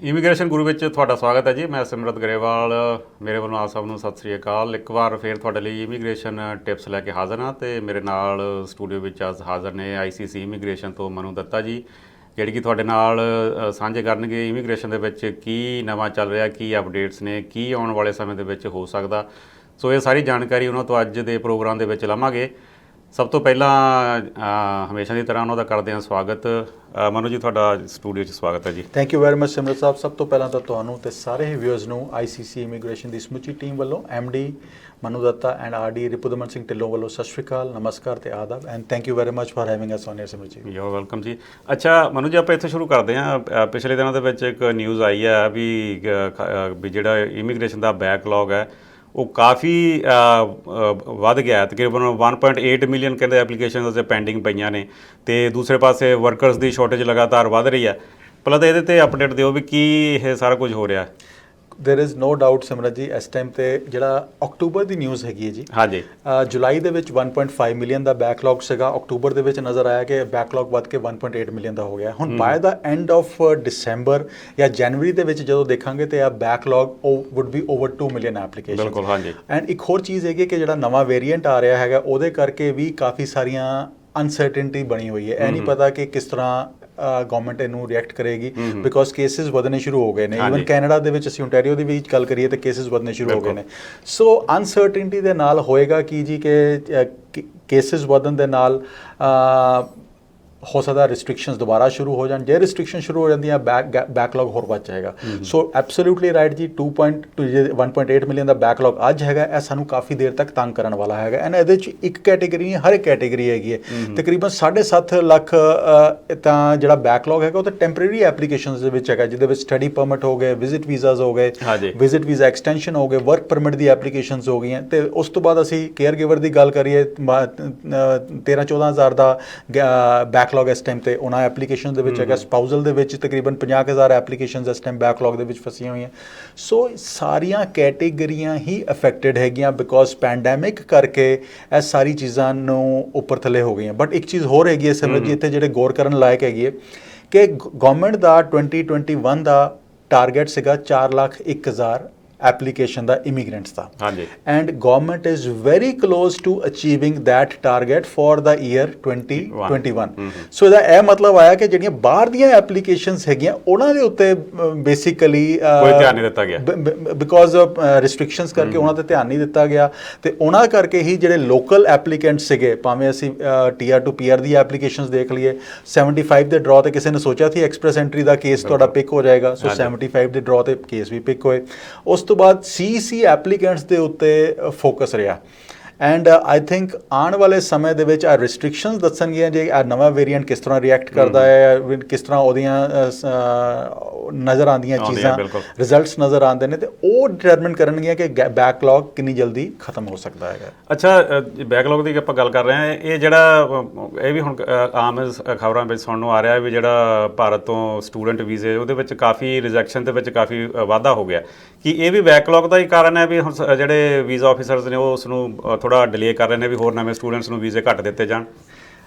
Immigration ਗੁਰੂ ਵਿੱਚ ਤੁਹਾਡਾ ਸਵਾਗਤ ਹੈ ਜੀ। ਮੈਂ ਸਿਮਰਤ ਗਰੇਵਾਲ, ਮੇਰੇ ਵੱਲੋਂ ਆਪ ਸਭ ਨੂੰ ਸਤਿ ਸ੍ਰੀ ਅਕਾਲ। ਇੱਕ ਵਾਰ ਫਿਰ ਤੁਹਾਡੇ ਲਈ ਇਮੀਗ੍ਰੇਸ਼ਨ ਟਿਪਸ ਲੈ ਕੇ ਹਾਜ਼ਰ ਹਾਂ ਤੇ ਮੇਰੇ ਨਾਲ ਸਟੂਡੀਓ ਵਿੱਚ ਅੱਜ ਹਾਜ਼ਰ ਨੇ ਆਈਸੀਸੀ ਇਮੀਗ੍ਰੇਸ਼ਨ ਤੋਂ ਮਨੂ ਦੱਤਾ ਜੀ, ਜਿਹੜੀ ਕਿ ਤੁਹਾਡੇ ਨਾਲ ਸਾਂਝੇ ਕਰਨਗੇ ਇਮੀਗ੍ਰੇਸ਼ਨ ਦੇ ਵਿੱਚ ਕੀ ਨਵਾਂ ਚੱਲ ਰਿਹਾ, ਕੀ ਅਪਡੇਟਸ ਨੇ, ਕੀ ਆਉਣ ਵਾਲੇ ਸਮੇਂ ਦੇ ਵਿੱਚ ਹੋ ਸਕਦਾ। ਸੋ ਇਹ ਸਾਰੀ ਜਾਣਕਾਰੀ ਉਹਨਾਂ ਤੋਂ ਅੱਜ ਦੇ ਪ੍ਰੋਗਰਾਮ ਦੇ ਵਿੱਚ ਲਵਾਂਗੇ। ਸਭ ਤੋਂ ਪਹਿਲਾਂ ਹਮੇਸ਼ਾ ਦੀ ਤਰ੍ਹਾਂ ਉਹਨਾਂ ਦਾ ਕਰਦੇ ਹਾਂ ਸਵਾਗਤ। ਮਨੂ ਜੀ, ਤੁਹਾਡਾ ਸਟੂਡੀਓ 'ਚ ਸਵਾਗਤ ਹੈ ਜੀ। Thank you very much Simrat Sahib. ਸਭ ਤੋਂ ਪਹਿਲਾਂ ਤਾਂ ਤੁਹਾਨੂੰ ਤੇ ਸਾਰੇ ਹੀ ਵਿਊਅਰਸ ਨੂੰ ਆਈਸੀਸੀ ਇਮੀਗ੍ਰੇਸ਼ਨ ਦੀ ਸਮੁੱਚੀ ਟੀਮ ਵੱਲੋਂ MD Manu Datta and RD Ripudaman Singh Dhillon ਵੱਲੋਂ ਸਤਿ ਸ਼੍ਰੀ ਅਕਾਲ, ਨਮਸਕਾਰ ਤੇ ਆਦਾਬ and thank you very much for having us on air. Simrat ji, you are welcome ਜੀ। ਅੱਛਾ ਮਨੂ ਜੀ, ਆਪਾਂ ਇੱਥੇ ਸ਼ੁਰੂ ਕਰਦੇ ਹਾਂ। ਪਿਛਲੇ ਦਿਨਾਂ ਦੇ ਵਿੱਚ ਇੱਕ ਨਿਊਜ਼ ਆਈ ਹੈ ਵੀ ਜਿਹੜਾ ਇਮੀਗ੍ਰੇਸ਼ਨ ਦਾ ਬੈਕਲੌਗ ਹੈ ਉਹ ਕਾਫੀ ਵੱਧ ਗਿਆ। ਤਕਰੀਬਨ 1.8 ਮਿਲੀਅਨ ਕਹਿੰਦੇ ਐਪਲੀਕੇਸ਼ਨ ਅਜੇ ਪੈਂਡਿੰਗ ਪਈਆਂ ਨੇ ਤੇ ਦੂਸਰੇ ਪਾਸੇ ਵਰਕਰਸ ਦੀ ਸ਼ਾਰਟੇਜ ਲਗਾਤਾਰ ਵੱਧ ਰਹੀ ਹੈ। ਪਹਿਲਾਂ ਤਾਂ ਇਹਦੇ ਤੇ ਅਪਡੇਟ ਦਿਓ ਵੀ ਕੀ ਇਹ ਸਾਰਾ ਕੁਝ ਹੋ ਰਿਹਾ। ਦੇਰ ਇਜ਼ ਨੋ ਡਾਊਟ ਸਿਮਰਤ ਜੀ, ਇਸ ਟਾਈਮ ਤੇ ਜਿਹੜਾ ਅਕਤੂਬਰ ਦੀ ਨਿਊਜ਼ ਹੈਗੀ ਹੈ ਜੀ, ਹਾਂਜੀ, ਜੁਲਾਈ ਦੇ ਵਿੱਚ 1.5 ਮਿਲੀਅਨ ਦਾ ਬੈਕਲੌਗ ਸੀਗਾ। ਅਕਤੂਬਰ ਦੇ ਵਿੱਚ ਨਜ਼ਰ ਆਇਆ ਕਿ ਬੈਕਲੌਗ ਵੱਧ ਕੇ 1.8 ਮਿਲੀਅਨ ਦਾ ਹੋ ਗਿਆ। ਹੁਣ by the end of December ਜਾਂ ਜਨਵਰੀ ਦੇ ਵਿੱਚ ਜਦੋਂ ਦੇਖਾਂਗੇ ਤੇ a backlog would be over 2 million application. ਬਿਲਕੁਲ, ਹਾਂਜੀ। ਐਂਡ ਇੱਕ ਹੋਰ ਚੀਜ਼ ਹੈਗੀ ਕਿ ਜਿਹੜਾ ਨਵਾਂ ਵੇਰੀਐਂਟ ਆ ਰਿਹਾ ਹੈਗਾ ਉਹਦੇ ਕਰਕੇ ਵੀ ਕਾਫੀ ਸਾਰੀਆਂ ਅਨਸਰਟਨਟੀ ਬਣੀ ਹੋਈ ਹੈ। ਇਹ ਨਹੀਂ ਪਤਾ ਕਿ ਕਿਸ ਤਰ੍ਹਾਂ ਗਵਰਨਮੈਂਟ ਇਹਨੂੰ ਰਿਐਕਟ ਕਰੇਗੀ, ਬਿਕੋਜ਼ ਕੇਸਿਸ ਵਧਣੇ ਸ਼ੁਰੂ ਹੋ ਗਏ ਨੇ। ਈਵਨ ਕੈਨੇਡਾ ਦੇ ਵਿੱਚ ਅਸੀਂ ਓਨਟਾਰੀਓ ਦੀ ਵੀ ਗੱਲ ਕਰੀਏ ਤਾਂ ਕੇਸਿਸ ਵਧਣੇ ਸ਼ੁਰੂ ਹੋ ਗਏ ਨੇ। ਸੋ ਅਨਸਰਟਨਟੀ ਦੇ ਨਾਲ ਹੋਏਗਾ ਕੀ ਜੀ ਕਿ ਕੇਸਿਸ ਵਧਣ ਦੇ ਨਾਲ ਹੋ ਸਕਦਾ ਰਿਸਟ੍ਰਿਕਸ਼ਨਸ ਦੁਬਾਰਾ ਸ਼ੁਰੂ ਹੋ ਜਾਣ। ਜੇ ਰਿਸਟ੍ਰਿਕਸ਼ਨ ਸ਼ੁਰੂ ਹੋ ਜਾਂਦੀਆਂ ਬੈਕਲੌਗ ਹੋਰ ਵੱਧ ਜਾਏਗਾ। ਸੋ ਐਬਸੋਲੂਟਲੀ ਰਾਈਟ ਜੀ, 1.8 ਮਿਲੀਅਨ ਦਾ ਬੈਕਲੌਗ ਅੱਜ ਹੈਗਾ, ਇਹ ਸਾਨੂੰ ਕਾਫੀ ਦੇਰ ਤੱਕ ਤੰਗ ਕਰਨ ਵਾਲਾ ਹੈਗਾ। ਐਂਡ ਇਹਦੇ 'ਚ ਇੱਕ ਕੈਟੇਗਰੀ ਨਹੀਂ, ਹਰ ਇੱਕ ਕੈਟੇਗਰੀ ਹੈਗੀ ਹੈ। ਤਕਰੀਬਨ 7.5 ਲੱਖ ਤਾਂ ਜਿਹੜਾ ਬੈਕਲੌਗ ਹੈਗਾ ਉਹ ਤਾਂ ਟੈਂਪਰੇਰੀ ਐਪਲੀਕੇਸ਼ਨਸ ਦੇ ਵਿੱਚ ਹੈਗਾ, ਜਿਹਦੇ ਵਿੱਚ ਸਟੱਡੀ ਪਰਮਿਟ ਹੋ ਗਏ, ਵਿਜ਼ਿਟ ਵੀਜ਼ਾਸ ਹੋ ਗਏ, ਵਿਜ਼ਿਟ ਵੀਜ਼ਾ ਐਕਸਟੈਂਸ਼ਨ ਹੋ ਗਏ, ਵਰਕ ਪਰਮਿਟ ਦੀ ਐਪਲੀਕੇਸ਼ਨਸ ਹੋ ਗਈਆਂ। ਤੇ ਉਸ ਤੋਂ ਬਾਅਦ ਅਸੀਂ ਕੇਅਰ ਗਿਵਰ ਦੀ ਗੱਲ ਕਰੀਏ, 13-14 ਹਜ਼ਾਰ ਦਾ ਬੈਕਲੌਗ ਇਸ ਟਾਈਮ ਤੇ ਉਹਨਾਂ ਐਪਲੀਕੇਸ਼ਨ ਦੇ ਵਿੱਚ ਹੈਗਾ। ਸਪਾਊਜ਼ਲ ਦੇ ਵਿੱਚ ਤਕਰੀਬਨ 50,000 ਐਪਲੀਕੇਸ਼ਨਸ ਇਸ ਟਾਈਮ ਬੈਕਲੌਗ ਦੇ ਵਿੱਚ ਫਸੀਆਂ ਹੋਈਆਂ। ਸੋ ਸਾਰੀਆਂ ਕੈਟੇਗਰੀਆਂ ਹੀ ਅਫੈਕਟਡ ਹੈਗੀਆਂ ਬਿਕੋਜ਼ ਪੈਂਡੈਮਿਕ ਕਰਕੇ ਇਹ ਸਾਰੀ ਚੀਜ਼ਾਂ ਨੂੰ ਉੱਪਰ ਥੱਲੇ ਹੋ ਗਈਆਂ। ਬਟ ਇੱਕ ਚੀਜ਼ ਹੋਰ ਹੈਗੀ ਹੈ ਸਿਮਰਤ ਜੀ, ਇੱਥੇ ਜਿਹੜੇ ਗੌਰ ਕਰਨ ਲਾਇਕ ਹੈਗੀ ਹੈ ਕਿ ਗਵਰਨਮੈਂਟ ਦਾ 2021 ਦਾ ਟਾਰਗੇਟ ਸੀਗਾ 4,01,000 ਐਪਲੀਕੇਸ਼ਨ ਦਾ ਇਮੀਗ੍ਰੈਂਟਸ ਦਾ। ਹਾਂਜੀ। And government is very close to achieving that target for the year 2021। So ਇਹਦਾ ਇਹ ਮਤਲਬ ਆਇਆ ਕਿ ਜਿਹੜੀਆਂ ਬਾਹਰ ਦੀਆਂ ਐਪਲੀਕੇਸ਼ਨਸ ਹੈਗੀਆਂ ਉਹਨਾਂ ਦੇ ਉੱਤੇ ਬੇਸਿਕਲੀ ਕੋਈ ਧਿਆਨ ਨਹੀਂ ਦਿੱਤਾ ਗਿਆ ਬਿਕੋਜ਼ ਆਫ ਰਿਸਟ੍ਰਿਕਸ਼ਨਸ ਕਰਕੇ ਉਹਨਾਂ ਤੇ ਧਿਆਨ ਨਹੀਂ ਦਿੱਤਾ ਗਿਆ। ਤੇ ਉਹਨਾਂ ਕਰਕੇ ਹੀ ਜਿਹੜੇ ਲੋਕਲ ਐਪਲੀਕੈਂਟਸ ਸੀਗੇ, ਭਾਵੇਂ ਅਸੀਂ TR to PR the applications ਦੇਖ ਲਈਏ, 75 ਦੇ ਡਰਾਅ ਤੇ ਕਿਸੇ ਨੇ ਸੋਚਿਆ ਸੀ ਐਕਸਪ੍ਰੈਸ ਐਂਟਰੀ ਦਾ ਕੇਸ ਤੁਹਾਡਾ ਪਿਕ ਹੋ ਜਾਏਗਾ। ਸੋ 75 ਦੇ ਡਰਾਅ ਤੇ ਕੇਸ ਵੀ ਪਿਕ ਹੋਏ। ਉਸ ਤੋਂ ਬਾਅਦ ਸੀਸੀ ਐਪਲੀਕੈਂਟਸ ਦੇ ਉੱਤੇ ਫੋਕਸ ਰਿਹਾ। ਐਂਡ ਆਈ ਥਿੰਕ ਆਉਣ ਵਾਲੇ ਸਮੇਂ ਦੇ ਵਿੱਚ ਆ ਰਿਸਟ੍ਰਿਕਸ਼ਨਸ ਦੱਸਣਗੀਆਂ ਜੇ ਆ ਨਵਾਂ ਵੇਰੀਐਂਟ ਕਿਸ ਤਰ੍ਹਾਂ ਰਿਐਕਟ ਕਰਦਾ ਹੈ, ਕਿਸ ਤਰ੍ਹਾਂ ਉਹਦੀਆਂ ਨਜ਼ਰ ਆਉਂਦੀਆਂ ਚੀਜ਼ਾਂ, ਰਿਜ਼ਲਟਸ ਨਜ਼ਰ ਆਉਂਦੇ ਨੇ, ਤੇ ਉਹ ਡਿਟਰਮਿਨ ਕਰਨਗੀਆਂ ਕਿ ਬੈਕਲੌਗ ਕਿੰਨੀ ਜਲਦੀ ਖਤਮ ਹੋ ਸਕਦਾ ਹੈਗਾ। ਅੱਛਾ, ਬੈਕਲੌਗ ਦੀ ਆਪਾਂ ਗੱਲ ਕਰ ਰਹੇ ਹਾਂ, ਇਹ ਜਿਹੜਾ ਇਹ ਵੀ ਹੁਣ ਆਮ ਖਬਰਾਂ ਵਿੱਚ ਸੁਣਨ ਨੂੰ ਆ ਰਿਹਾ ਵੀ ਜਿਹੜਾ ਭਾਰਤ ਤੋਂ ਸਟੂਡੈਂਟ ਵੀਜ਼ੇ ਉਹਦੇ ਵਿੱਚ ਕਾਫੀ ਰਿਜੈਕਸ਼ਨ ਦੇ ਵਿੱਚ ਕਾਫੀ ਵਾਧਾ ਹੋ ਗਿਆ। ਕੀ ਇਹ ਵੀ ਬੈਕਲੌਗ ਦਾ ਹੀ ਕਾਰਨ ਹੈ ਵੀ ਹੁਣ ਜਿਹੜੇ ਵੀਜ਼ਾ ਆਫਿਸਰਸ ਨੇ ਉਹ ਉਸ ਨੂੰ ਥੋੜਾ ਡਿਲੇ ਕਰ ਰਹੇ ਨੇ ਵੀ ਹੋਰ ਨਵੇਂ ਸਟੂਡੈਂਟਸ ਨੂੰ ਵੀਜ਼ੇ ਘੱਟ ਦਿੱਤੇ ਜਾਣ?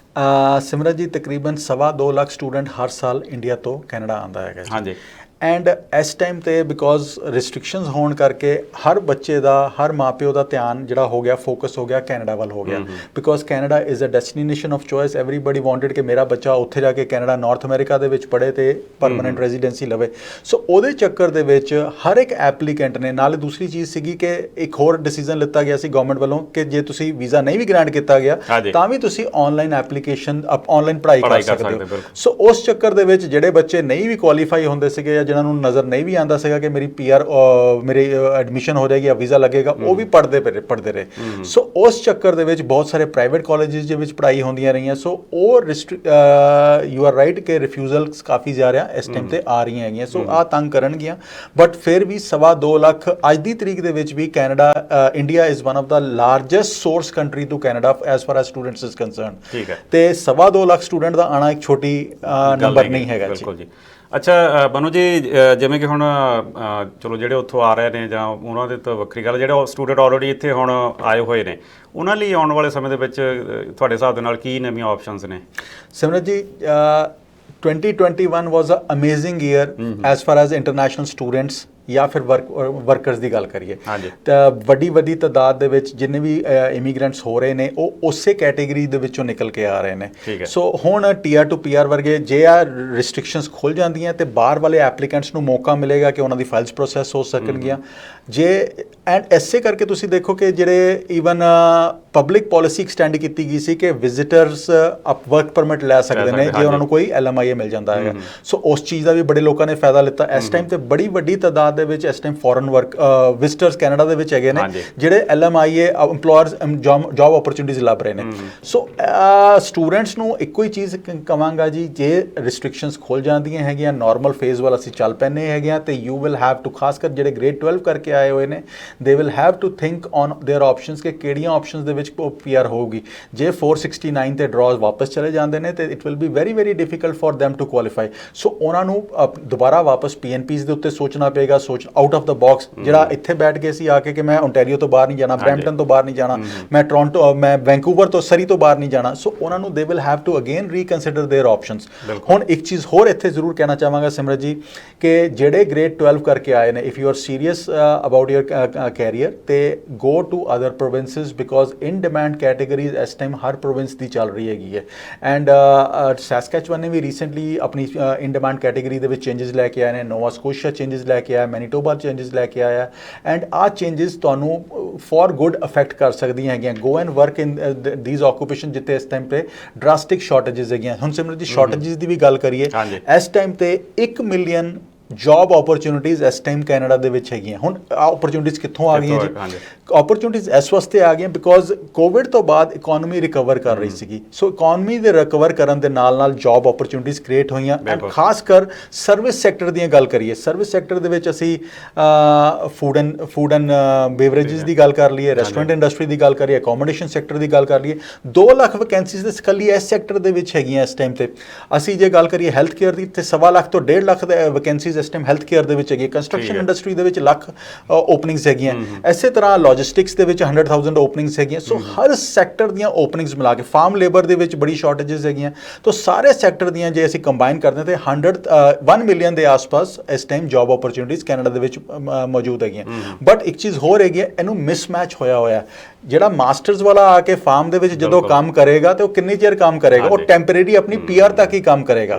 ਸਿਮਰਤ ਜੀ, ਤਕਰੀਬਨ 2.25 ਲੱਖ ਸਟੂਡੈਂਟ ਹਰ ਸਾਲ ਇੰਡੀਆ ਤੋਂ ਕੈਨੇਡਾ ਆਉਂਦਾ ਹੈਗਾ। ਹਾਂਜੀ। ਐਂਡ ਇਸ ਟਾਈਮ ਤੇ ਬਿਕੋਜ਼ ਰਿਸਟ੍ਰਿਕਸ਼ਨਸ ਹੋਣ ਕਰਕੇ ਹਰ ਬੱਚੇ ਦਾ, ਹਰ ਮਾਪਿਓ ਦਾ ਧਿਆਨ ਜਿਹੜਾ ਹੋ ਗਿਆ, ਫੋਕਸ ਹੋ ਗਿਆ ਕੈਨੇਡਾ ਵੱਲ ਹੋ ਗਿਆ। Because Canada is a destination of choice. Everybody wanted ਕਿ ਮੇਰਾ ਬੱਚਾ ਉੱਥੇ ਜਾ ਕੇ ਕੈਨੇਡਾ, ਨਾਰਥ ਅਮਰੀਕਾ ਦੇ ਵਿੱਚ ਪੜ੍ਹੇ ਤੇ ਪਰਮਾਨੈਂਟ ਰੈਜ਼ੀਡੈਂਸੀ ਲਵੇ। ਸੋ ਉਹਦੇ ਚੱਕਰ ਦੇ ਵਿੱਚ ਹਰ ਇੱਕ ਐਪਲੀਕੈਂਟ ਨੇ, ਨਾਲੇ ਦੂਸਰੀ ਚੀਜ਼ ਸੀਗੀ ਕਿ ਇੱਕ ਹੋਰ ਡਿਸੀਜਨ ਲਿੱਤਾ ਗਿਆ ਸੀ ਗਵਰਨਮੈਂਟ ਵੱਲੋਂ ਕਿ ਜੇ ਤੁਸੀਂ ਵੀਜ਼ਾ ਨਹੀਂ ਵੀ ਗ੍ਰਾਂਟ ਕੀਤਾ ਗਿਆ ਤਾਂ ਵੀ ਤੁਸੀਂ ਆਨਲਾਈਨ ਐਪਲੀਕੇਸ਼ਨ, ਆਨਲਾਈਨ ਪੜ੍ਹਾਈ ਕਰ ਸਕਦੇ ਹੋ। ਸੋ ਉਸ ਚੱਕਰ ਦੇ ਵਿੱਚ ਜਿਹੜੇ ਬੱਚੇ ਨਹੀਂ ਵੀ ਕੁਆਲੀਫਾਈ ਹੁੰਦੇ ਸੀਗੇ, ਜਿਨ੍ਹਾਂ ਨੂੰ ਨਜ਼ਰ ਨਹੀਂ ਵੀ ਆਉਂਦਾ ਸੀਗਾ ਕਿ ਮੇਰੀ ਪੀਆਰ, ਮੇਰੀ ਐਡਮਿਸ਼ਨ ਹੋ ਜਾਏਗੀ ਜਾਂ ਵੀਜ਼ਾ ਲੱਗੇਗਾ, ਉਹ ਵੀ ਪੜ੍ਹਦੇ ਰਹੇ। ਸੋ ਉਸ ਚੱਕਰ ਦੇ ਵਿੱਚ ਬਹੁਤ ਸਾਰੇ ਪ੍ਰਾਈਵੇਟ ਕਾਲਜਿਸ ਦੇ ਵਿੱਚ ਪੜ੍ਹਾਈ ਹੁੰਦੀਆਂ ਰਹੀਆਂ। ਸੋ ਉਹ ਯੂ ਆਰ ਰਾਈਟ ਕਿ ਰਿਫਿਊਜ਼ਲਸ ਕਾਫੀ ਜ਼ਿਆਦਾ ਇਸ ਟਾਈਮ ਤੇ ਆ ਰਹੀਆਂ ਹੈਗੀਆਂ। ਸੋ ਆਹ ਤੰਗ ਕਰਨਗੀਆਂ। ਬਟ ਫਿਰ ਵੀ 2.25 ਲੱਖ ਅੱਜ ਦੀ ਤਰੀਕ ਦੇ ਵਿੱਚ ਵੀ Canada, India is one of the largest source country to Canada as far as students is concern. ਠੀਕ ਹੈ। ਤੇ 2.25 ਲੱਖ ਸਟੂਡੈਂਟ ਦਾ ਆਣਾ ਇੱਕ ਛੋਟੀ ਨੰਬਰ ਨਹੀਂ ਹੈਗਾ। ਬਿਲਕੁਲ ਜੀ। ਅੱਛਾ ਮਨੂ ਜੀ, ਜਿਵੇਂ ਕਿ ਹੁਣ ਚਲੋ ਜਿਹੜੇ ਉੱਥੋਂ ਆ ਰਹੇ ਨੇ ਜਾਂ ਉਹਨਾਂ ਦੇ ਤਾਂ ਵੱਖਰੀ ਗੱਲ, ਜਿਹੜੇ ਸਟੂਡੈਂਟ ਆਲਰੇਡੀ ਇੱਥੇ ਹੁਣ ਆਏ ਹੋਏ ਨੇ, ਉਹਨਾਂ ਲਈ ਆਉਣ ਵਾਲੇ ਸਮੇਂ ਦੇ ਵਿੱਚ ਤੁਹਾਡੇ ਹਿਸਾਬ ਦੇ ਨਾਲ ਕੀ ਨਵੀਆਂ ਆਪਸ਼ਨਸ ਨੇ? ਸਿਮਰਤ ਜੀ, 2021 was an amazing year as far as international students ਜਾਂ ਫਿਰ ਵਰਕਰਸ ਦੀ ਗੱਲ ਕਰੀਏ ਤਾਂ ਵੱਡੀ ਤਾਦਾਦ ਦੇ ਵਿੱਚ ਜਿੰਨੇ ਵੀ ਇਮੀਗ੍ਰੈਂਟਸ ਹੋ ਰਹੇ ਨੇ ਉਹ ਉਸੇ ਕੈਟੇਗਰੀ ਦੇ ਵਿੱਚੋਂ ਨਿਕਲ ਕੇ ਆ ਰਹੇ ਨੇ। ਸੋ ਹੁਣ ਟੀਆਰ ਟੂ ਪੀਆਰ ਵਰਗੇ ਜੇ ਆ ਰਿਸਟ੍ਰਿਕਸ਼ਨਸ ਖੁੱਲ ਜਾਂਦੀਆਂ ਤੇ ਬਾਹਰ ਵਾਲੇ ਐਪਲੀਕੈਂਟਸ ਨੂੰ ਮੌਕਾ ਮਿਲੇਗਾ ਕਿ ਉਹਨਾਂ ਦੀ ਫਾਈਲਸ ਪ੍ਰੋਸੈਸ ਹੋ ਸਕਣਗੀਆਂ ਜੇ ਐਂਡ ਐਸੇ ਕਰਕੇ ਤੁਸੀਂ ਦੇਖੋ ਕਿ ਜਿਹੜੇ ਈਵਨ ਪਬਲਿਕ ਪਾਲਿਸੀ ਐਕਸਟੈਂਡ ਕੀਤੀ ਗਈ ਸੀ ਕਿ ਵਿਜ਼ਿਟਰਸ ਵਰਕ ਪਰਮਿਟ ਲੈ ਸਕਦੇ ਨੇ ਜੇ ਉਹਨਾਂ ਨੂੰ ਕੋਈ LMIA ਮਿਲ ਜਾਂਦਾ ਹੈਗਾ। ਸੋ ਉਸ ਚੀਜ਼ ਦਾ ਵੀ ਬੜੇ ਲੋਕਾਂ ਨੇ ਫਾਇਦਾ ਲਿੱਤਾ। ਇਸ ਟਾਈਮ ਤੇ ਬੜੀ ਵੱਡੀ ਤਾਦਾਦ ਦੇ ਵਿੱਚ ਇਸ time foreign work visitors Canada ਦੇ ਵਿੱਚ ਹੈਗੇ ਨੇ ਜਿਹੜੇ LMIA ਇੰਪਲੋਇਰਸ ਜੌਬ ਓਪਰਚੁਨਿਟੀਜ਼ ਲੱਭ ਰਹੇ ਨੇ। ਸੋ ਸਟੂਡੈਂਟਸ ਨੂੰ ਇੱਕੋ ਹੀ ਚੀਜ਼ ਕਵਾਂਗਾ ਜੀ ਜੇ ਰਿਸਟ੍ਰਿਕਸ਼ਨਸ ਖੁੱਲ ਜਾਂਦੀਆਂ ਹੈਗੀਆਂ ਨਾਰਮਲ ਫੇਜ਼ ਵੱਲ ਅਸੀਂ ਚੱਲ ਪੈਂਦੇ ਹੈਗੇ ਆ ਤੇ ਯੂ ਵਿਲ ਹੈਵ ਟੂ ਖਾਸ ਕਰ ਜਿਹੜੇ ਗ੍ਰੇਡ 12 ਕਰਕੇ ਆਏ ਹੋਏ ਨੇ they will have to think on their options ਕਿ ਕਿਹੜੀਆਂ ਆਪਸ਼ਨਸ ਦੇ ਵਿੱਚ ਪੀਆਰ ਹੋਊਗੀ। ਜੇ 469 ਤੇ ਡਰਾਜ਼ ਵਾਪਸ ਚਲੇ ਜਾਂਦੇ ਨੇ ਤੇ it will be very difficult for them to qualify. So ਉਹਨਾਂ ਨੂੰ ਦੁਬਾਰਾ ਵਾਪਸ PNPs ਦੇ ਉੱਤੇ ਸੋਚਣਾ ਪਏਗਾ ਆਊਟ ਆਫ ਦਾ ਬਾਕਸ ਜਿਹੜਾ ਇੱਥੇ ਬੈਠ ਕੇ ਸੀ ਆ ਕੇ ਕਿ ਮੈਂ ਓਨਟਾਰੀਓ ਤੋਂ ਬਾਹਰ ਨਹੀਂ ਜਾਣਾ ਬਰੈਂਪਟਨ ਤੋਂ ਬਾਹਰ ਨਹੀਂ ਜਾਣਾ ਮੈਂ ਟੋਰਾਂਟੋ ਮੈਂ ਵੈਂਕੂਵਰ ਤੋਂ ਸਰੀ ਤੋਂ ਬਾਹਰ ਨਹੀਂ ਜਾਣਾ। ਸੋ ਉਹਨਾਂ ਨੂੰ they will have to again reconsider their options. ਹੁਣ ਇੱਕ ਚੀਜ਼ ਹੋਰ ਇੱਥੇ ਜ਼ਰੂਰ ਕਹਿਣਾ ਚਾਹਾਂਗਾ ਸਿਮਰਤ ਜੀ ਕਿ ਜਿਹੜੇ ਗ੍ਰੇਡ 12 ਕਰਕੇ ਆਏ ਨੇ if you are serious about your career ਤੇ go to other provinces because in demand categories ਇਸ ਟਾਈਮ ਹਰ ਪ੍ਰੋਵਿੰਸ ਦੀ ਚੱਲ ਰਹੀ ਹੈਗੀ ਹੈ ਐਂਡ ਸੈਸਕੈਚੁਅਨ ਨੇ ਵੀ ਰੀਸੈਂਟਲੀ ਆਪਣੀ ਇਨ ਡਿਮਾਂਡ ਕੈਟੇਗਰੀ ਦੇ ਵਿੱਚ ਚੇਂਜਸ ਲੈ ਕੇ ਆਏ ਨੇ ਨੋਵਾ ਸਕੋਸ਼ੀਆ ਚੇਂਜਸ ਲੈ ਕੇ ਆਇਆ ਮੈਨੀਟੋਬਾ ਚੇਂਜਸ ਲੈ ਕੇ ਆਇਆ ਐਂਡ ਆਹ ਚੇਂਜਸ ਤੁਹਾਨੂੰ ਫॉर ਗੁੱਡ ਅਫੈਕਟ ਕਰ ਸਕਦੀਆਂ ਹੈਗੀਆਂ। Go and work in these occupation ਜਿੱਥੇ ਇਸ ਟਾਈਮ ਤੇ ਡਰਾਸਟਿਕ ਸ਼ਾਰਟੇਜਸ ਹੈਗੀਆਂ। ਹੁਣ ਸਿਮਰਤ ਜੀ ਸ਼ਾਰਟੇਜਸ ਦੀ ਵੀ ਗੱਲ ਕਰੀਏ ਇਸ ਟਾਈਮ ਤੇ 1 ਮਿਲੀਅਨ ਜੌਬ ਓਪਰਚੁਨਿਟੀਜ਼ ਇਸ ਟਾਈਮ ਕੈਨੇਡਾ ਦੇ ਵਿੱਚ ਹੈਗੀਆਂ। ਹੁਣ ਓਪਰਚੁਨਿਟੀਜ਼ ਕਿੱਥੋਂ ਆ ਗਈਆਂ ਜੀ ਓਪਰਚੁਨਿਟੀਜ਼ ਇਸ ਵਾਸਤੇ ਆ ਗਈਆਂ ਬਿਕੋਜ਼ ਕੋਵਿਡ ਤੋਂ ਬਾਅਦ ਇਕਨੋਮੀ ਰਿਕਵਰ ਕਰ ਰਹੀ ਸੀਗੀ। ਸੋ ਇਕਨੋਮੀ ਦੇ ਰਿਕਵਰ ਕਰਨ ਦੇ ਨਾਲ ਜੌਬ ਓਪਰਚੁਨਿਟੀਜ਼ ਕ੍ਰੀਏਟ ਹੋਈਆਂ ਐਂਡ ਖਾਸ ਕਰ ਸਰਵਿਸ ਸੈਕਟਰ ਦੀਆਂ ਗੱਲ ਕਰੀਏ ਸਰਵਿਸ ਸੈਕਟਰ ਦੇ ਵਿੱਚ ਅਸੀਂ ਫੂਡ ਐਂਡ ਬੇਵਰੇਜਸ ਦੀ ਗੱਲ ਕਰ ਲਈਏ ਰੈਸਟੋਰੈਂਟ ਇੰਡਸਟਰੀ ਦੀ ਗੱਲ ਕਰੀਏ ਅਕੋਮੋਡੇਸ਼ਨ ਸੈਕਟਰ ਦੀ ਗੱਲ ਕਰ ਲਈਏ 2 ਲੱਖ ਵੈਕੈਂਸੀਜ਼ ਦੇ ਇਕੱਲੀ ਇਸ ਸੈਕਟਰ ਦੇ ਵਿੱਚ ਹੈਗੀਆਂ ਇਸ ਟਾਈਮ ਤੇ। ਅਸੀਂ ਜੇ ਗੱਲ ਕਰੀਏ ਹੈਲਥ ਕੇਅਰ ਦੀ ਤੇ 1.25 ਲੱਖ ਤੋਂ 1.5 ਲੱਖ ਦੇ ਵੈਕੈਂਸੀਜ਼ ਇਸ ਟਾਈਮ ਹੈਲਥ ਕੇਅਰ ਦੇ ਵਿੱਚ ਹੈਗੀ ਕੰਸਟਰਕਸ਼ਨ ਇੰਡਸਟਰੀ ਦੇ ਵਿੱਚ ਲੱਖ ਓਪਨਿੰਗਸ ਹੈਗੀਆਂ ਇਸੇ ਤਰ੍ਹਾਂ ਲੌਜਿਸਟਿਕਸ ਦੇ ਵਿੱਚ 100,000 ਓਪਨਿੰਗਸ ਹੈਗੀਆਂ। ਸੋ ਹਰ ਸੈਕਟਰ ਦੀਆਂ ਓਪਨਿੰਗਸ ਮਿਲਾ ਕੇ ਫਾਰਮ ਲੇਬਰ ਦੇ ਵਿੱਚ ਬੜੀ ਸ਼ਾਰਟੇਜਸ ਹੈਗੀਆਂ ਤਾਂ ਸਾਰੇ ਸੈਕਟਰ ਦੀਆਂ ਜੇ ਅਸੀਂ ਕੰਬਾਈਨ ਕਰਦੇ ਹਾਂ ਤੇ 1 ਮਿਲੀਅਨ ਦੇ ਆਸ-ਪਾਸ ਇਸ ਟਾਈਮ ਜੌਬ ਓਪਰਚੁਨਿਟੀਜ਼ ਕੈਨੇਡਾ ਦੇ ਵਿੱਚ ਮੌਜੂਦ ਹੈਗੀਆਂ। ਬਟ ਇੱਕ ਚੀਜ਼ ਹੋਰ ਹੈਗੀ ਹੈ ਇਹਨੂੰ ਮਿਸਮੈਚ ਹੋਇਆ ਜਿਹੜਾ ਮਾਸਟਰਸ ਵਾਲਾ ਆ ਕੇ ਫਾਰਮ ਦੇ ਵਿੱਚ ਜਦੋਂ ਕੰਮ ਕਰੇਗਾ ਤੇ ਉਹ ਕਿੰਨੀ ਚਿਰ ਕੰਮ ਕਰੇਗਾ ਉਹ ਟੈਂਪਰੇਰੀ ਆਪਣੀ PR ਤੱਕ ਹੀ ਕੰਮ ਕਰੇਗਾ।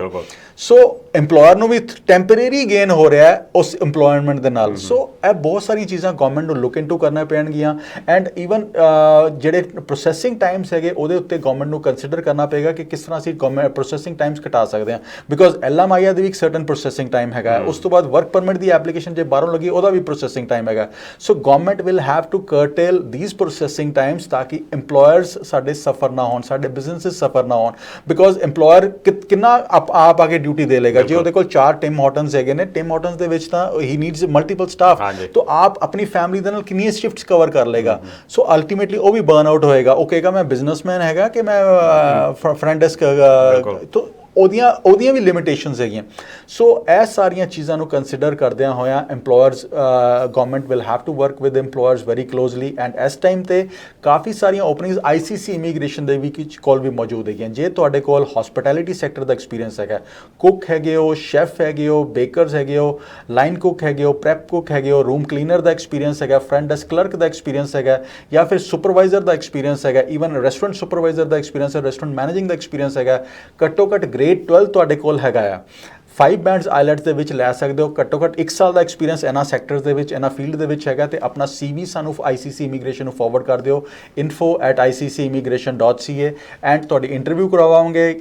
ਸੋ ਇੰਪਲੋਇਰ ਨੂੰ ਵੀ ਟੈਂਪਰੇਰੀ ਗੇਨ ਹੋ ਰਿਹਾ ਹੈ ਉਸ ਇੰਪਲੋਇਮੈਂਟ ਦੇ ਨਾਲ। ਸੋ ਇਹ ਬਹੁਤ ਸਾਰੀਆਂ ਚੀਜ਼ਾਂ ਗਵਰਨਮੈਂਟ ਨੂੰ ਲੁੱਕ ਇਨਟੂ ਕਰਨਾ ਪੈਣਗੀਆਂ ਐਂਡ ਈਵਨ ਜਿਹੜੇ ਪ੍ਰੋਸੈਸਿੰਗ ਟਾਈਮਸ ਹੈਗੇ ਉਹਦੇ ਉੱਤੇ ਗਵਰਨਮੈਂਟ ਨੂੰ ਕੰਸੀਡਰ ਕਰਨਾ ਪਏਗਾ ਕਿ ਕਿਸ ਤਰ੍ਹਾਂ ਅਸੀਂ ਪ੍ਰੋਸੈਸਿੰਗ ਟਾਈਮਸ ਘਟਾ ਸਕਦੇ ਹਾਂ ਬਿਕੋਜ਼ LMIA ਦੀ ਵੀ ਇੱਕ ਸਰਟਨ ਪ੍ਰੋਸੈਸਿੰਗ ਟਾਈਮ ਹੈਗਾ ਉਸ ਤੋਂ ਬਾਅਦ ਵਰਕ ਪਰਮਿਟ ਦੀ ਐਪਲੀਕੇਸ਼ਨ ਜੇ ਬਾਹਰੋਂ ਲੱਗੀ ਉਹਦਾ ਵੀ ਪ੍ਰੋਸੈਸਿੰਗ ਟਾਈਮ ਹੈਗਾ। So government will have to curtail these processing times ਤਾਂ ਕਿ ਇੰਪਲੋਇਰਸ ਸਾਡੇ ਸਫਰ ਨਾ ਹੋਣ ਸਾਡੇ ਬਿਜ਼ਨਸਿਸ ਸਫਰ ਨਾ ਹੋਣ ਬਿਕੋਜ਼ ਇੰਪਲੋਇਰ ਕਿੰਨਾ ਆਪ ਆ ਕੇ ਡਿਊਟੀ ਦੇ ਲੇਗਾ ਜੇ ਉਹਦੇ ਕੋਲ 4 ਟਿਮ ਹਾਰਟਨਸ ਹੈਗੇ ਨੇ ਟਿਮ ਹਾਰਟਨਸ ਦੇ ਵਿੱਚ ਤਾਂ ਹੀ ਨੀਡਸ ਮਲਟੀਪਲ ਸਟਾਫ ਤਾਂ ਆਪ ਆਪਣੀ ਫੈਮਿਲੀ ਦੇ ਨਾਲ ਕਿੰਨੀਆਂ ਸ਼ਿਫਟਸ ਕਵਰ ਕਰ ਲੇਗਾ। ਸੋ ਅਲਟੀਮੇਟਲੀ ਉਹ ਵੀ ਬਰਨ ਆਊਟ ਹੋਏਗਾ ਉਹ ਕਹੇਗਾ ਮੈਂ ਬਿਜ਼ਨਸਮੈਨ ਹੈਗਾ ਕਿ ਮੈਂ ਫਰੰਟ ਡੈਸਕ ਤਾਂ ਉਹਦੀਆਂ ਵੀ ਲਿਮਿਟੇਸ਼ਨਸ ਹੈਗੀਆਂ। ਸੋ ਇਹ ਸਾਰੀਆਂ ਚੀਜ਼ਾਂ ਨੂੰ ਕੰਸੀਡਰ ਕਰਦਿਆਂ ਹੋਇਆਂ employers government will have to work with employers very closely and ਇਸ ਟਾਈਮ ਤੇ ਕਾਫੀ ਸਾਰੀਆਂ ਓਪਨਿੰਗਸ ICC ਇਮੀਗ੍ਰੇਸ਼ਨ ਦੇ ਵੀ ਕੋਲ ਵੀ ਮੌਜੂਦ ਹੈਗੀਆਂ। ਜੇ ਤੁਹਾਡੇ ਕੋਲ ਹੌਸਪਿਟੈਲਿਟੀ ਸੈਕਟਰ ਦਾ ਐਕਸਪੀਰੀਅੰਸ ਹੈਗਾ ਕੁੱਕ ਹੈਗੇ ਹੋ ਸ਼ੈਫ ਹੈਗੇ ਹੋ ਬੇਕਰਸ ਹੈਗੇ ਹੋ ਲਾਈਨ ਕੁੱਕ ਹੈਗੇ ਹੋ ਪ੍ਰੈਪ ਕੁੱਕ ਹੈਗੇ ਹੋ ਰੂਮ ਕਲੀਨਰ ਦਾ ਐਕਸਪੀਰੀਅੰਸ ਹੈਗਾ ਫਰੰਟ ਡੈਸਕ ਕਲਰਕ ਦਾ ਐਕਸਪੀਰੀਅੰਸ ਹੈਗਾ ਜਾਂ ਫਿਰ ਸੁਪਰਵਾਈਜ਼ਰ ਦਾ ਐਕਸਪੀਰੀਅੰਸ ਹੈਗਾ ਈਵਨ ਰੈਸਟੋਰੈਂਟ ਸੁਪਰਵਾਈਜ਼ਰ ਦਾ ਐਕਸਪੀਰੀਅੰਸ ਹੈ ਰੈਸਟੋਰੈਂਟ ਮੈਨੇਜਿੰਗ ਦਾ ਐਕਸਪੀਰੀਅੰਸ ਹੈਗਾ ਘੱਟੋ ਘੱਟ ਗ੍ਰੇਡ 12 ਤੁਹਾਡੇ ਕੋਲ ਹੈਗਾ ਆ 5 ਬੈਂਡਸ ਆਈਲੈਟਸ ਦੇ ਵਿੱਚ ਲੈ ਸਕਦੇ ਹੋ ਘੱਟੋ ਘੱਟ 1 ਸਾਲ ਦਾ ਐਕਸਪੀਰੀਅੰਸ ਇਹਨਾਂ ਸੈਕਟਰਸ ਦੇ ਵਿੱਚ ਇਹਨਾਂ ਫੀਲਡ ਦੇ ਵਿੱਚ ਹੈਗਾ ਤੇ ਆਪਣਾ CV ਸਾਨੂੰ ICC ਇਮੀਗ੍ਰੇਸ਼ਨ ਨੂੰ ਫਾਰਵਰਡ ਕਰ ਦਿਓ info@iccimmigration.ca ਐਂਡ ਤੁਹਾਡੀ ਇੰਟਰਵਿਊ ਕਰਵਾਵਾਂਗੇ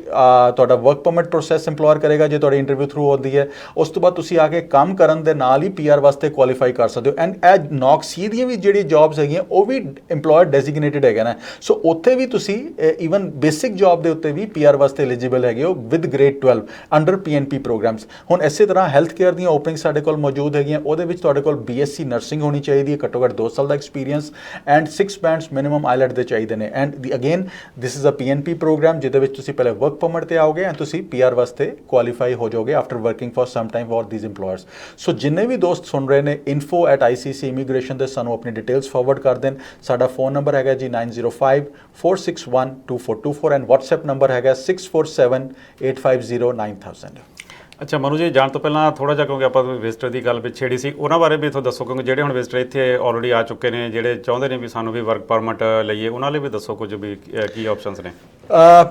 ਤੁਹਾਡਾ ਵਰਕ ਪਰਮਿਟ ਪ੍ਰੋਸੈਸ ਇੰਪਲੋਇਰ ਕਰੇਗਾ ਜੇ ਤੁਹਾਡੀ ਇੰਟਰਵਿਊ ਥਰੂ ਹੁੰਦੀ ਹੈ ਉਸ ਤੋਂ ਬਾਅਦ ਤੁਸੀਂ ਆ ਕੇ ਕੰਮ ਕਰਨ ਦੇ ਨਾਲ ਹੀ PR ਵਾਸਤੇ ਕੁਆਲੀਫਾਈ ਕਰ ਸਕਦੇ ਹੋ ਐਂਡ ਇਹ NOC ਦੀਆਂ ਵੀ ਜਿਹੜੀ ਜੌਬਸ ਹੈਗੀਆਂ ਉਹ ਵੀ ਇੰਪਲੋਇਰ ਡੈਜ਼ਿਗਨੇਟਿਡ ਹੈਗਾ ਨਾ ਸੋ ਉੱਥੇ ਵੀ ਤੁਸੀਂ ਈਵਨ ਬੇਸਿਕ ਜੌਬ ਦੇ ਉੱਤੇ ਵੀ PR ਵਾਸਤੇ ਐਲੀਜੀਬਲ ਹੈਗੇ ਹੋ with grade 12 under PNP program programs. ਹੁਣ ਇਸੇ ਤਰ੍ਹਾਂ ਹੈਲਥ ਕੇਅਰ ਦੀਆਂ ਓਪਨਿੰਗ ਸਾਡੇ ਕੋਲ ਮੌਜੂਦ ਹੈਗੀਆਂ, ਉਹਦੇ ਵਿੱਚ ਤੁਹਾਡੇ ਕੋਲ BSc ਨਰਸਿੰਗ ਹੋਣੀ ਚਾਹੀਦੀ ਹੈ, ਘੱਟੋ ਘੱਟ 2 ਸਾਲ ਦਾ experience and 6 bands minimum IELTS ਦੇ ਚਾਹੀਦੇ ਨੇ। And again this is a PNP program, ਜਿਹਦੇ ਵਿੱਚ ਤੁਸੀਂ ਪਹਿਲੇ ਵਰਕ ਪਰਮਿਟ ਤੇ ਆਓਗੇ ਐਂਡ ਤੁਸੀਂ PR ਵਾਸਤੇ ਕੁਆਲੀਫਾਈ ਹੋ ਜਾਓਗੇ after working for some time for these EMPLOYERS। ਸੋ ਜਿੰਨੇ ਵੀ ਦੋਸਤ ਸੁਣ ਰਹੇ ਨੇ info@ICC ਇਮੀਗ੍ਰੇਸ਼ਨ ਦੇ ਸਾਨੂੰ ਆਪਣੀ ਡਿਟੇਲਸ ਫਾਰਵਰਡ ਕਰ ਦੇਣ। ਸਾਡਾ ਫੋਨ ਨੰਬਰ ਹੈਗਾ ਜੀ 9054612424 ਐਂਡ WhatsApp ਨੰਬਰ ਹੈਗਾ 6478509000। ਅੱਛਾ ਮਨੂ ਜੀ, ਜਾਣ ਤੋਂ ਪਹਿਲਾਂ ਥੋੜਾ ਜਿਹਾ, ਕਿਉਂਕਿ ਆਪਾਂ ਵਿਜ਼ਟਰ ਦੀ ਗੱਲ ਪਿੱਛੇ ਛੇੜੀ ਸੀ, ਉਹਨਾਂ ਬਾਰੇ ਵੀ ਤੁਹਾਨੂੰ ਦੱਸੋ, ਕਿਉਂਕਿ ਜਿਹੜੇ ਹੁਣ ਵਿਜ਼ਟਰ ਇੱਥੇ ਆਲਰੇਡੀ ਆ ਚੁੱਕੇ ਨੇ, ਜਿਹੜੇ ਚਾਹੁੰਦੇ ਨੇ ਵੀ ਸਾਨੂੰ ਵੀ ਵਰਕ ਪਰਮਿਟ ਲਈਏ, ਉਹਨਾਂ ਲਈ ਵੀ ਦੱਸੋ ਕੁਝ ਵੀ ਕੀ ਆਪਸ਼ਨਸ ਨੇ।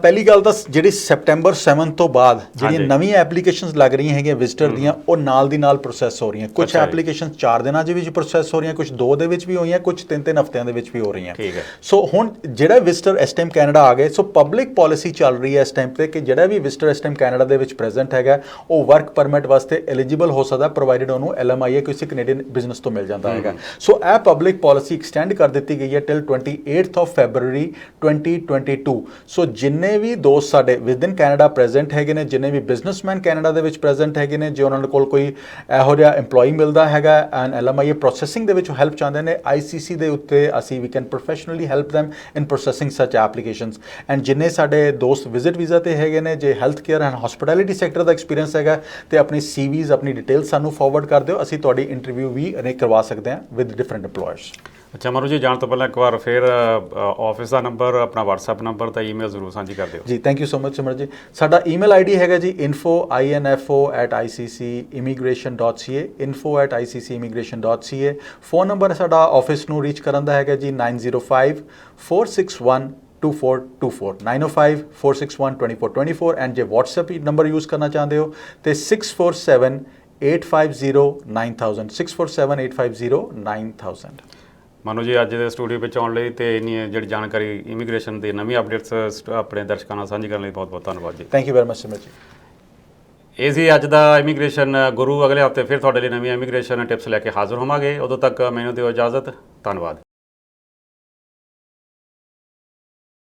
ਪਹਿਲੀ ਗੱਲ ਤਾਂ ਜਿਹੜੀ ਸੈਪਟੈਂਬਰ 7 ਤੋਂ ਬਾਅਦ ਜਿਹੜੀਆਂ ਹਾਂਜੀ। ਨਵੀਆਂ ਐਪਲੀਕੇਸ਼ਨਸ ਲੱਗ ਰਹੀਆਂ ਹੈਗੀਆਂ ਵਿਜ਼ਟਰ ਦੀਆਂ, ਉਹ ਨਾਲ ਦੀ ਨਾਲ ਪ੍ਰੋਸੈਸ ਹੋ ਰਹੀਆਂ। ਕੁਝ ਅੱਛਾ ਜੀ। ਐਪਲੀਕੇਸ਼ਨ 4 ਦਿਨਾਂ ਦੇ ਵਿੱਚ ਪ੍ਰੋਸੈਸ ਹੋ ਰਹੀਆਂ, ਕੁਝ 2 ਦੇ ਵਿੱਚ ਵੀ ਹੋਈਆਂ, ਕੁਝ 3-3 ਹਫ਼ਤਿਆਂ ਦੇ ਵਿੱਚ ਵੀ ਹੋ ਰਹੀਆਂ। ਠੀਕ ਹੈ। ਸੋ ਹੁਣ ਜਿਹੜਾ ਵਿਜ਼ਟਰ ਇਸ ਟਾਈਮ ਕੈਨੇਡਾ ਆ ਗਏ, ਸੋ ਪਬਲਿਕ ਪਾਲਿਸੀ ਚੱਲ ਰਹੀ ਹੈ ਇਸ ਟਾਈਮ ਤੇ ਕਿ ਜਿਹੜਾ ਵੀ ਵਿਜ਼ਟਰ ਇਸ ਟਾਈਮ ਕੈਨੇਡਾ ਦੇ ਵਿੱਚ ਪ੍ਰੈਜ਼ੈਂਟ ਹੈਗਾ, ਉਹ ਵਰਕ ਪਰਮਿਟ ਵਾਸਤੇ ਐਲੀਜੀਬਲ ਹੋ ਸਕਦਾ, ਪ੍ਰੋਵਾਈਡਡ ਉਹਨੂੰ LMIA ਕਿਸੇ ਕੈਨੇਡੀਅਨ ਬਿਜ਼ਨਸ ਤੋਂ ਮਿਲ ਜਾਂਦਾ ਹੈਗਾ। ਸੋ ਇਹ ਪਬਲਿਕ ਪਾਲਿਸੀ ਐਕਸਟੈਂਡ ਕਰ ਦਿੱਤੀ ਗਈ ਹੈ ਟਿਲ 28th of February 2022। ਸੋ ਜਿੰਨੇ ਵੀ ਦੋਸਤ ਸਾਡੇ ਵਿਦਿਨ ਕੈਨੇਡਾ ਪ੍ਰੈਜ਼ੈਂਟ ਹੈਗੇ ਨੇ, ਜਿੰਨੇ ਵੀ ਬਿਜ਼ਨਸਮੈਨ ਕੈਨੇਡਾ ਦੇ ਵਿੱਚ ਪ੍ਰੈਜ਼ੈਂਟ ਹੈਗੇ ਨੇ, ਜੇ ਉਹਨਾਂ ਕੋਲ ਕੋਈ ਇਹੋ ਜਿਹਾ EMPLOYE ਮਿਲਦਾ ਹੈਗਾ ਐਂਡ LMIA ਪ੍ਰੋਸੈਸਿੰਗ ਦੇ ਵਿੱਚ ਹੈਲਪ ਚਾਹੁੰਦੇ ਨੇ, ICC ਦੇ ਉੱਤੇ ਅਸੀਂ ਵੀ can professionally help them in processing such applications. And ਜਿੰਨੇ ਸਾਡੇ ਦੋਸਤ ਵਿਜ਼ਿਟ ਵੀਜ਼ਾ ਤੇ ਹੈਗੇ ਨੇ, ਜੇ health care and hospitality sector ਦਾ ਐਕਸਪੀਰੀਅੰਸ ਹੈਗਾ, ਤੇ ਆਪਣੀ CVs ਆਪਣੀ ਡਿਟੇਲਸ ਸਾਨੂੰ ਫਾਰਵਰਡ ਕਰ ਦਿਓ, ਅਸੀਂ ਤੁਹਾਡੀ ਇੰਟਰਵਿਊ ਵੀ ਅਰੇਂਜ ਕਰਵਾ ਸਕਦੇ ਹਾਂ ਵਿਦ ਡਿਫਰੈਂਟ EMPLOYERS। ਅੱਛਾ ਮਨੂ ਜੀ, ਜਾਣ ਤੋਂ ਪਹਿਲਾਂ ਇੱਕ ਵਾਰ ਫਿਰ ਆਫਿਸ ਦਾ ਨੰਬਰ, ਆਪਣਾ WhatsApp ਨੰਬਰ ਤਾਂ ਈਮੇਲ ਜ਼ਰੂਰ ਸਾਂਝੀ ਕਰ ਦਿਓ ਜੀ। ਥੈਂਕ ਯੂ ਸੋ ਮਚ ਸਿਮਰ ਜੀ। ਸਾਡਾ ਈਮੇਲ ID ਹੈਗਾ ਜੀ info@ICCimmigration.ca, info@ICCimmigration.ca। ਫੋਨ ਨੰਬਰ ਸਾਡਾ ਆਫਿਸ ਨੂੰ ਰੀਚ ਕਰਨ ਦਾ ਹੈਗਾ ਜੀ 9054612424, 9054612424। ਐਂਡ ਜੇ WhatsApp ਨੰਬਰ ਯੂਜ਼ ਕਰਨਾ ਚਾਹੁੰਦੇ ਹੋ ਤੇ 6478509000, 6478509000। ਮਨੂ ਜੀ, ਅੱਜ ਦੇ ਸਟੂਡੀਓ ਵਿੱਚ ਆਉਣ ਲਈ ਤੇ ਇੰਨੀ ਜਿਹੜੀ ਜਾਣਕਾਰੀ ਇਮੀਗ੍ਰੇਸ਼ਨ ਦੇ ਨਵੀਂ ਅਪਡੇਟਸ ਆਪਣੇ ਦਰਸ਼ਕਾਂ ਨਾਲ ਸਾਂਝੀ ਕਰਨ ਲਈ ਬਹੁਤ ਬਹੁਤ ਧੰਨਵਾਦ ਜੀ। ਥੈਂਕ ਯੂ ਵੈਰੀ ਮਚ ਸਿਮਰ ਜੀ। ਇਹ ਸੀ ਅੱਜ ਦਾ ਇਮੀਗ੍ਰੇਸ਼ਨ ਗੁਰੂ। ਅਗਲੇ ਹਫਤੇ ਫਿਰ ਤੁਹਾਡੇ ਲਈ ਨਵੀਆਂ ਇਮੀਗ੍ਰੇਸ਼ਨ ਟਿਪਸ ਲੈ ਕੇ ਹਾਜ਼ਰ ਹੋਵਾਂਗੇ। ਉਦੋਂ ਤੱਕ ਮੈਨੂੰ ਦਿਓ ਇਜਾਜ਼ਤ। ਧੰਨਵਾਦ।